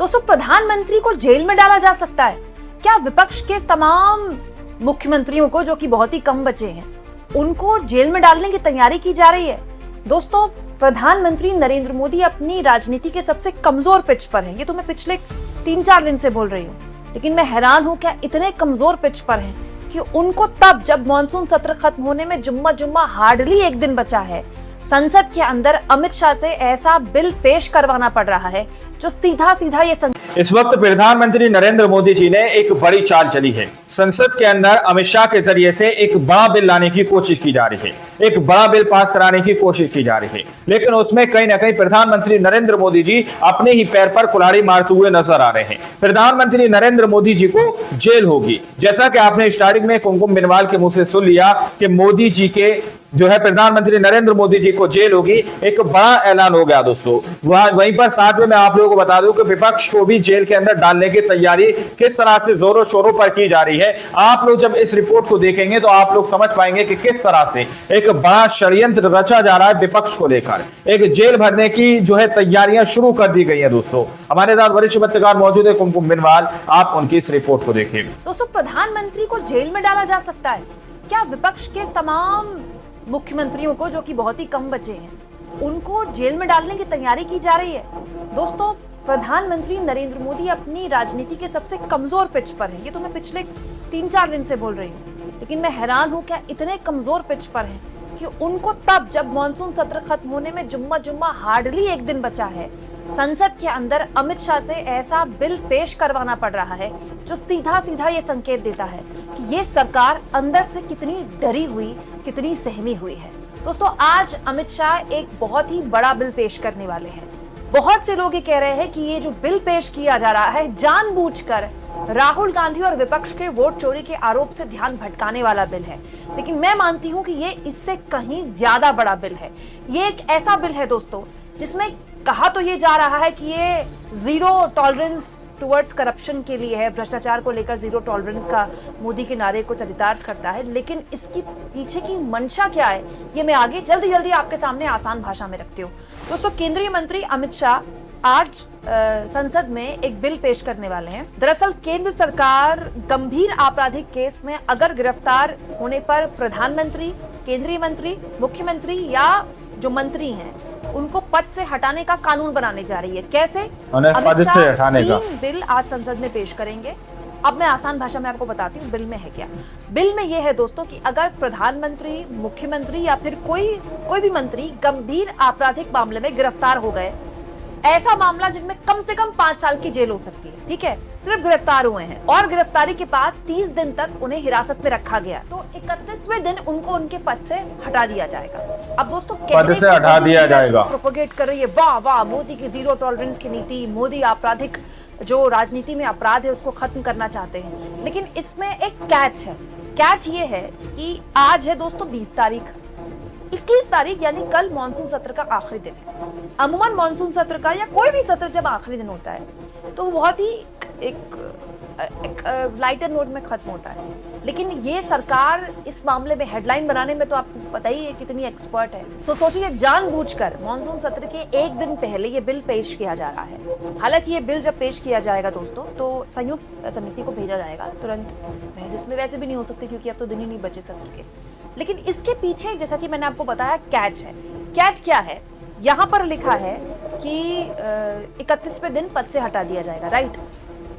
दोस्तों, प्रधानमंत्री को जेल में डाला जा सकता है क्या? विपक्ष के तमाम मुख्यमंत्रियों को, जो कि बहुत ही कम बचे हैं, उनको जेल में डालने की तैयारी की जा रही है। दोस्तों, प्रधानमंत्री नरेंद्र मोदी अपनी राजनीति के सबसे कमजोर पिच पर हैं। ये तो मैं पिछले 3-4 दिन से बोल रही हूँ, लेकिन मैं हैरान हूँ क्या इतने कमजोर पिच पर हैं कि उनको तब, जब मॉनसून सत्र खत्म होने में जुम्मा हार्डली एक दिन बचा है, संसद के अंदर अमित शाह से ऐसा बिल पेश करवाना पड़ रहा है जो सीधा सीधा ये इस वक्त प्रधानमंत्री नरेंद्र मोदी जी ने एक बड़ी चाल चली है। संसद के अंदर अमित शाह के जरिए से एक बड़ा बिल लाने की कोशिश की जा रही है, एक बड़ा बिल पास कराने की कोशिश की जा रही है, लेकिन उसमें कहीं ना कहीं प्रधानमंत्री नरेंद्र मोदी जी अपने ही पैर पर कुल्हाड़ी मारते हुए नजर आ रहे हैं। प्रधानमंत्री नरेंद्र मोदी जी को जेल होगी, जैसा कि आपने स्टार्टिंग में कुमकुम बिनवाल के मुंह से सुन लिया कि मोदी जी के जो है प्रधानमंत्री नरेंद्र मोदी जी को जेल होगी। एक बड़ा ऐलान हो गया दोस्तों। वहीं पर साथ में मैं आप लोगों को बता दूं कि विपक्ष को भी जेल के अंदर डालने की तैयारी किस तरह से जोरों शोरों पर की जा रही है। आप लोग जब इस रिपोर्ट को देखेंगे तो आप लोग समझ पाएंगे कि किस तरह से एक बड़ा षड्यंत्र रचा जा रहा है विपक्ष को लेकर। एक जेल भरने की जो है तैयारियां शुरू कर दी गई है। दोस्तों, हमारे साथ वरिष्ठ पत्रकार मौजूद है कुमकुम बिनवाल, आप उनकी इस रिपोर्ट को देखिए। दोस्तों, प्रधानमंत्री को जेल में डाला जा सकता है क्या? विपक्ष के तमाम मुख्यमंत्रियों को, जो कि बहुत ही कम बचे हैं, उनको जेल में डालने की तैयारी की जा रही है। दोस्तों, प्रधानमंत्री नरेंद्र मोदी अपनी राजनीति के सबसे कमजोर पिच पर हैं। ये तो मैं पिछले 3-4 दिन से बोल रही हूँ, लेकिन मैं हैरान हूँ क्या इतने कमजोर पिच पर हैं कि उनको तब, जब मॉनसून सत्र खत्म होने में जुम्मा हार्डली एक दिन बचा है, संसद के अंदर अमित शाह से ऐसा बिल पेश करवाना पड़ रहा है जो सीधा सीधा ये संकेत देता है कि ये सरकार अंदर से कितनी डरी हुई, कितनी सहमी हुई है। दोस्तों, आज अमित शाह एक बहुत ही बड़ा बिल पेश करने वाले हैं। बहुत से लोग ये कह रहे हैं कि ये जो बिल पेश किया जा रहा है जानबूझकर राहुल गांधी और विपक्ष के वोट चोरी के आरोप से ध्यान भटकाने वाला बिल है, लेकिन मैं मानती हूं कि ये इससे कहीं ज्यादा बड़ा बिल है। ये एक ऐसा बिल है दोस्तों जिसमें कहा तो ये जा रहा है कि ये जीरो टॉलरेंस टुवर्ड्स करप्शन के लिए है, भ्रष्टाचार को लेकर जीरो टॉलरेंस का मोदी के नारे को चरितार्थ करता है, लेकिन इसकी पीछे की मंशा क्या है ये मैं आगे जल्दी आपके सामने आसान भाषा में रखती हूँ। दोस्तों, केंद्रीय मंत्री अमित शाह आज संसद में एक बिल पेश करने वाले हैं। दरअसल केंद्र सरकार गंभीर आपराधिक केस में अगर गिरफ्तार होने पर प्रधानमंत्री, केंद्रीय मंत्री, मुख्यमंत्री या जो मंत्री हैं उनको पद से हटाने का कानून बनाने जा रही है। कैसे? अमित शाह 3 बिल आज संसद में पेश करेंगे। अब मैं आसान भाषा में आपको बताती हूँ बिल में है क्या। बिल में यह है दोस्तों कि अगर प्रधानमंत्री, मुख्यमंत्री या फिर कोई भी मंत्री गंभीर आपराधिक मामले में गिरफ्तार हो गए, ऐसा मामला जिनमें कम से कम 5 साल की जेल हो सकती है, ठीक है, सिर्फ गिरफ्तार हुए हैं और गिरफ्तारी के बाद 30 दिन तक उन्हें हिरासत में रखा गया, तो 31वें दिन उनको उनके पद से हटा दिया जाएगा। अब दोस्तों, पद से हटा दिया जाएगा, प्रोपोगेट कर रही है, वाह वाह मोदी की जीरो टॉलरेंस की नीति, मोदी आपराधिक जो राजनीति में अपराध है उसको खत्म करना चाहते हैं। लेकिन इसमें एक कैच है। कैच ये है कि आज है दोस्तों 20 तारीख, 21 तारीख यानी कल मॉनसून सत्र का आखिरी दिन है। अमूमन मॉनसून सत्र का या कोई भी सत्र जब आखिरी दिन होता है तो बहुत ही एक लाइटर नोट में खत्म होता है, लेकिन ये सरकार इस मामले में हेडलाइन बनाने में तो आपको पता ही है कितनी एक्सपर्ट है। तो सोचिए, जानबूझकर मॉनसून सत्र के एक दिन पहले ये बिल पेश किया जा रहा है। हालांकि ये बिल जब पेश किया जाएगा दोस्तों तो संयुक्त समिति को भेजा जाएगा तुरंत। बहस इसमें वैसे भी नहीं हो सकती क्योंकि अब तो दिन ही नहीं बचे सत्र के, लेकिन इसके पीछे जैसा कि मैंने आपको बताया कैच है। कैच क्या है? यहाँ पर लिखा है कि 31वें दिन पद से हटा दिया जाएगा, राइट।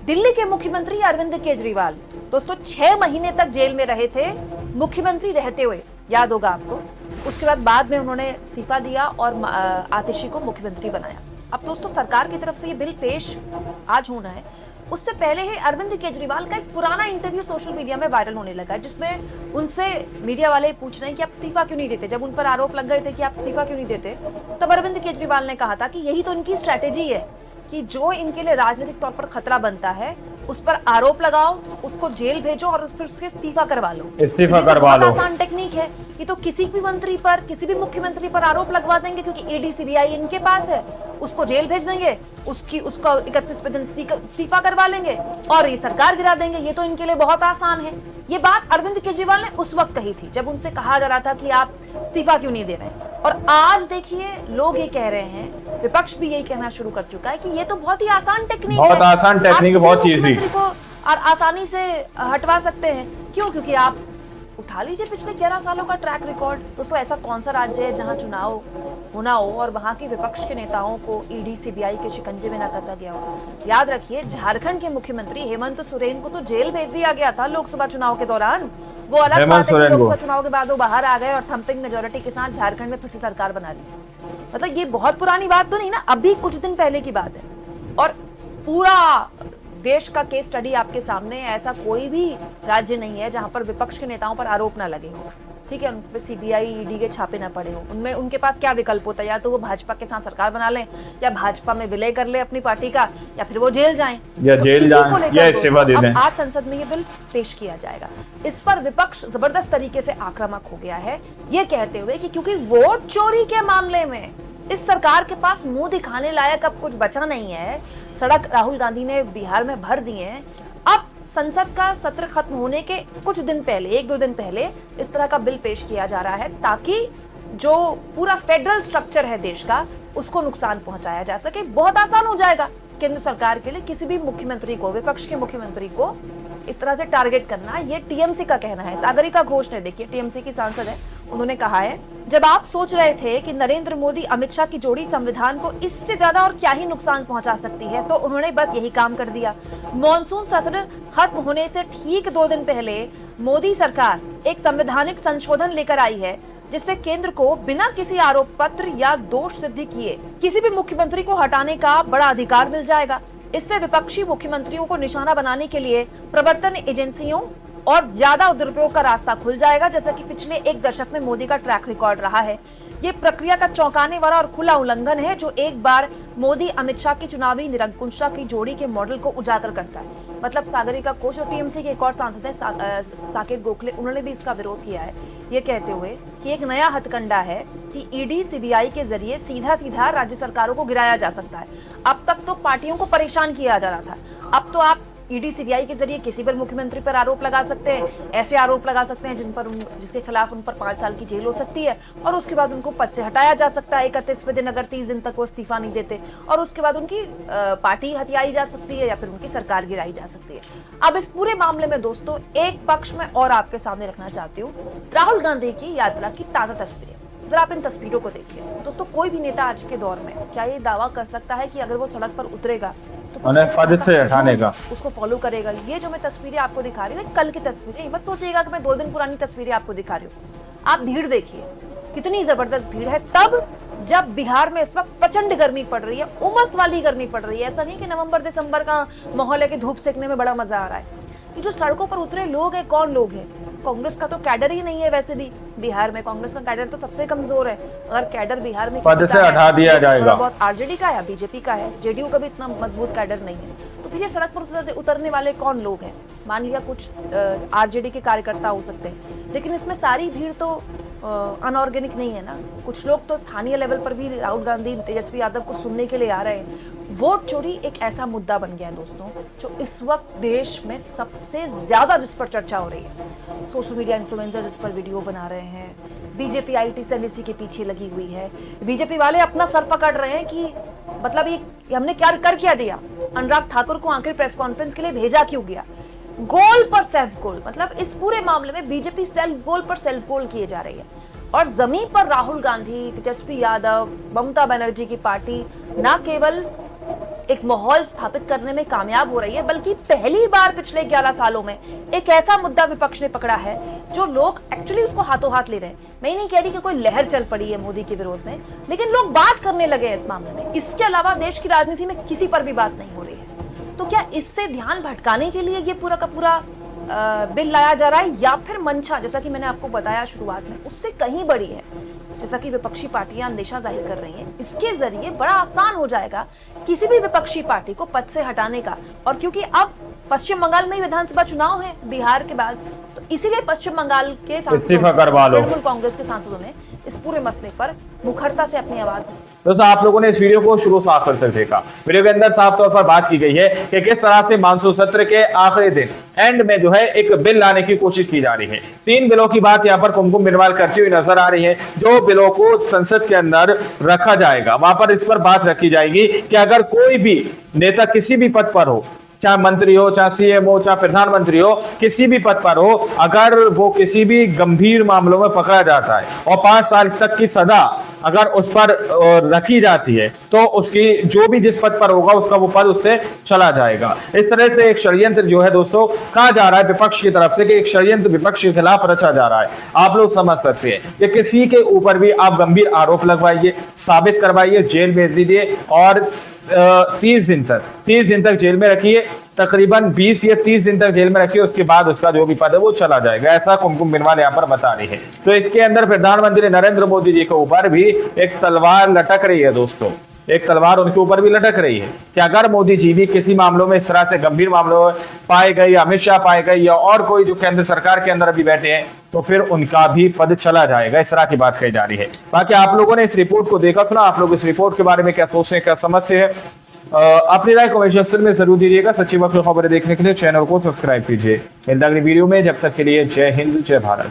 दिल्ली के मुख्यमंत्री अरविंद केजरीवाल दोस्तों 6 महीने तक जेल में रहे थे मुख्यमंत्री रहते हुए, याद होगा आपको। उसके बाद में उन्होंने इस्तीफा दिया और आतिशी को मुख्यमंत्री बनाया। अब दोस्तों, सरकार की तरफ से ये बिल पेश आज होना है, उससे पहले ही अरविंद केजरीवाल का एक पुराना इंटरव्यू सोशल मीडिया में वायरल होने लगा, जिसमें उनसे मीडिया वाले पूछ रहे हैं कि आप इस्तीफा क्यों नहीं देते। जब उन पर आरोप लग गए थे कि आप इस्तीफा क्यों नहीं देते, तब अरविंद केजरीवाल ने कहा था कि यही तो इनकी स्ट्रैटेजी है कि जो इनके लिए राजनीतिक तौर पर खतरा बनता है उस पर आरोप लगाओ, उसको जेल भेजो और फिर उसके इस्तीफा करवा लो। आसान टेक्निक है। ये तो किसी भी मंत्री पर, किसी भी मुख्यमंत्री पर आरोप लगवा देंगे क्योंकि ईडी सीबीआई इनके पास है, उसको जेल भेज देंगे, उसका 31वें दिन इस्तीफा करवा लेंगे और ये सरकार गिरा देंगे। ये तो इनके लिए बहुत आसान है। ये बात अरविंद केजरीवाल ने उस वक्त कही थी जब उनसे कहा जा रहा था कि आप इस्तीफा क्यों नहीं दे रहे हैं। और आज देखिए लोग ये कह रहे हैं विपक्ष भी यही कहना शुरू कर चुका है कि ये तो बहुत ही आसान टेक्निक बहुत है, आसान टेक्निक, बहुत ईजी, मुख्यमंत्री को आसानी से हटवा सकते हैं। क्यों? क्योंकि आप उठा लीजिए पिछले 11 सालों का ट्रैक रिकॉर्ड। दोस्तों, ऐसा कौन सा राज्य है जहां चुनाव होना हो और वहां के विपक्ष के नेताओं को ईडी सीबीआई के शिकंजे में न कसा गया हो? याद रखिए, झारखंड के मुख्यमंत्री हेमंत सोरेन को तो जेल भेज दिया गया था लोकसभा चुनाव के दौरान। वो अलग बात है कि लोकसभा चुनाव के बाद वो बाहर आ गए और थम्पिंग मेजोरिटी के साथ झारखंड में फिर से सरकार बना ली। मतलब ये बहुत पुरानी बात तो नहीं ना, अभी कुछ दिन पहले की बात है। और पूरा देश का केस स्टडी आपके सामने है। ऐसा कोई भी राज्य नहीं है जहां पर विपक्ष के नेताओं पर आरोप ना लगे हो, ठीक है, उन पे सीबीआई ईडी के छापे ना पड़े हो। उनमें उनके पास क्या विकल्प होता है? या तो वो भाजपा के साथ सरकार बना लें, या भाजपा में विलय कर ले अपनी पार्टी का, या फिर वो जेल जाएं, या जेल जाएं, या इस्तीफा दे दें। आज संसद में ये बिल पेश किया जाएगा। इस पर विपक्ष जबरदस्त तरीके से आक्रामक हो गया है, ये कहते हुए कि क्योंकि वोट चोरी के मामले में इस सरकार के पास मुंह दिखाने लायक अब कुछ बचा नहीं है। सड़क राहुल गांधी ने बिहार में भर दिए हैं। अब संसद का सत्र खत्म होने के कुछ दिन पहले, 1-2 दिन पहले इस तरह का बिल पेश किया जा रहा है ताकि जो पूरा फेडरल स्ट्रक्चर है देश का, उसको नुकसान पहुंचाया जा सके। बहुत आसान हो जाएगा केंद्र सरकार के लिए किसी भी मुख्यमंत्री को, विपक्ष के मुख्यमंत्री को इस तरह से टारगेट करना। ये टीएमसी का कहना है। सागरिका घोष ने, देखिए टीएमसी की सांसद है, उन्होंने कहा है, जब आप सोच रहे थे कि नरेंद्र मोदी अमित शाह की जोड़ी संविधान को इससे ज्यादा और क्या ही नुकसान पहुंचा सकती है, तो उन्होंने बस यही काम कर दिया। मॉनसून सत्र खत्म होने से ठीक 2 दिन पहले मोदी सरकार एक संवैधानिक संशोधन लेकर आई है जिससे केंद्र को बिना किसी आरोप पत्र या दोष सिद्धि किए किसी भी मुख्यमंत्री को हटाने का बड़ा अधिकार मिल जाएगा। इससे विपक्षी मुख्यमंत्रियों को निशाना बनाने के लिए प्रवर्तन एजेंसियों और ज्यादा दुरुपयोग का रास्ता खुल जाएगा, जैसा कि पिछले 1 दशक में मोदी का ट्रैक रिकॉर्ड रहा है। ये प्रक्रिया का चौंकाने वाला और खुला उल्लंघन है जो एक बार मोदी अमित शाह की चुनावी निरंकुशता की जोड़ी के मॉडल को उजागर करता है। मतलब सागरिका घोष और टीएमसी के एक और सांसद है साकेत गोखले, उन्होंने भी इसका विरोध किया है, ये कहते हुए कि एक नया हथकंडा है कि ईडी सीबीआई के जरिए सीधा सीधा राज्य सरकारों को गिराया जा सकता है। अब तक तो पार्टियों को परेशान किया जा रहा था, अब तो आप ईडी सीबीआई के जरिए किसी पर मुख्यमंत्री पर आरोप लगा सकते हैं, ऐसे आरोप लगा सकते हैं जिसके खिलाफ उन पर 5 साल की जेल हो सकती है और उसके बाद उनको पद से हटाया जा सकता है 31वें दिन, अगर 30 दिन तक वो इस्तीफा नहीं देते, और उसके बाद उनकी पार्टी हथियाई जा सकती है या फिर उनकी सरकार गिराई जा सकती है। अब इस पूरे मामले में दोस्तों एक पक्ष में और आपके सामने रखना चाहती हूँ राहुल गांधी की यात्रा की ताजा तस्वीरें। जरा आप इन तस्वीरों को देखिए दोस्तों। कोई भी नेता आज के दौर में क्या ये दावा कर सकता है कि अगर वो सड़क पर उतरेगा तो पद से हटाने का उसको फॉलो करेगा? ये जो मैं तस्वीरें आपको दिखा रही हूँ कल की तस्वीरें, मत सोचिएगा कि मैं 2 दिन पुरानी तस्वीरें आपको दिखा रही हूँ। आप भीड़ देखिए, कितनी जबरदस्त भीड़ है तब जब बिहार में इस वक्त प्रचंड गर्मी पड़ रही है, उमस वाली गर्मी पड़ रही है। ऐसा नहीं कि नवंबर दिसंबर का माहौल है कि धूप सेकने में बड़ा मजा आ रहा है। ये जो सड़कों पर उतरे लोग हैं, कौन लोग हैं? कांग्रेस का तो कैडर ही नहीं है। वैसे भी बिहार में कांग्रेस का कैडर तो सबसे कमजोर है। अगर कैडर बिहार में पद से हटा दिया जाएगा, बहुत आरजेडी का है, बीजेपी का है, जेडीयू का भी इतना मजबूत कैडर नहीं है, तो फिर ये सड़क पर उतरने वाले कौन लोग हैं? मान लिया कुछ आरजेडी के कार्यकर्ता हो सकते हैं, लेकिन इसमें सारी भीड़ तो अनऑर्गेनिक नहीं है ना। कुछ लोग तो स्थानीय लेवल पर भी राहुल गांधी, तेजस्वी यादव को सुनने के लिए आ रहे हैं। वोट चोरी एक ऐसा मुद्दा बन गया है दोस्तों जो इस वक्त देश में सबसे ज्यादा जिस पर चर्चा हो रही है। सोशल मीडिया इन्फ्लुएंसर जिस पर वीडियो बना रहे हैं, बीजेपी आईटी सेल इसी के पीछे लगी हुई है। बीजेपी वाले अपना सर पकड़ रहे हैं कि मतलब ये हमने क्या दिया, अनुराग ठाकुर को आखिर प्रेस कॉन्फ्रेंस के लिए भेजा क्यों गया? गोल पर सेल्फ गोल, मतलब इस पूरे मामले में बीजेपी सेल्फ गोल पर सेल्फ गोल किए जा रही है और जमीन पर राहुल गांधी, तेजस्वी यादव, ममता बनर्जी की पार्टी न केवल एक माहौल स्थापित करने में कामयाब हो रही है, बल्कि पहली बार पिछले 11 सालों में एक ऐसा मुद्दा विपक्ष ने पकड़ा है जो लोग एक्चुअली उसको हाथों हाथ ले रहे हैं। मैं नहीं कह रही कि कोई लहर चल पड़ी है मोदी के विरोध में, लेकिन लोग बात करने लगे हैं इस मामले में। इसके अलावा देश की राजनीति में किसी पर भी बात नहीं हो रही है। तो क्या इससे ध्यान भटकाने के लिए ये पूरा का पूरा बिल लाया जा रहा है, या फिर मंशा, जैसा कि मैंने आपको बताया शुरुआत में, उससे कहीं बड़ी है, जैसा कि विपक्षी पार्टियां अंदेशा जाहिर कर रही हैं? इसके जरिए बड़ा आसान हो जाएगा किसी भी विपक्षी पार्टी को पद से हटाने का। और क्योंकि अब पश्चिम बंगाल में विधानसभा चुनाव है बिहार के बाद, तो इसीलिए पश्चिम बंगाल के सांसदों, तृणमूल कांग्रेस के सांसदों ने इस पूरे मसले पर मुखरता से अपनी आवाज दोस्तों आप लोगों ने इस वीडियो को शुरू से आखिर तक देखा। वीडियो के अंदर साफ तौर पर बात की गई है कि किस तरह से मानसून सत्र के आखिरी दिन एंड में जो है एक बिल लाने की कोशिश की जा रही है। 3 बिलों की बात यहाँ पर कुमकुम बिनवाल करती हुई नजर आ रही है। जो बिलों को संसद के अंदर रखा जाएगा, वहां पर इस पर बात रखी जाएगी कि अगर कोई भी नेता किसी भी पद पर हो, चाहे मंत्री हो, चाहे सीएम हो, चाहे प्रधानमंत्री हो, किसी भी पद पर हो, अगर वो किसी भी गंभीर मामलों में पकड़ा जाता है और 5 साल तक की सजा अगर उस पर रखी जाती है, तो उसकी जो भी जिस पद पर होगा उसका वो पद उससे चला जाएगा। इस तरह से एक षड्यंत्र जो है दोस्तों कहा जा रहा है विपक्ष की तरफ से कि एक षड्यंत्र विपक्ष के खिलाफ रचा जा रहा है। आप लोग समझ सकते हैं कि किसी के ऊपर भी आप गंभीर आरोप लगवाइए, साबित करवाइए, जेल भेज दीजिए और 30 दिन तक जेल में रखिए, तकरीबन 20 या 30 दिन तक जेल में रखिए, उसके बाद उसका जो भी पद है वो चला जाएगा। ऐसा कुमकुम बिनवाल यहाँ पर बता रही है। तो इसके अंदर प्रधानमंत्री नरेंद्र मोदी जी के ऊपर भी एक तलवार लटक रही है दोस्तों, एक तलवार उनके ऊपर भी लटक रही है कि अगर मोदी जी भी किसी मामलों में इस तरह से गंभीर मामलों में पाए गए, या अमित शाह पाए गए, या और कोई जो केंद्र सरकार के अंदर अभी बैठे हैं, तो फिर उनका भी पद चला जाएगा। इस तरह की बात कही जा रही है। बाकी आप लोगों ने इस रिपोर्ट को देखा सुना, आप लोग इस रिपोर्ट के बारे में क्या सोचते हैं, क्या समझते हैं, अपनी राय कमेंट सेक्शन में जरूर दीजिएगा। सच्ची वक्त खबरें देखने के लिए चैनल को सब्सक्राइब कीजिए। मिलते हैं अगली वीडियो में, जब तक के लिए जय हिंद, जय भारत।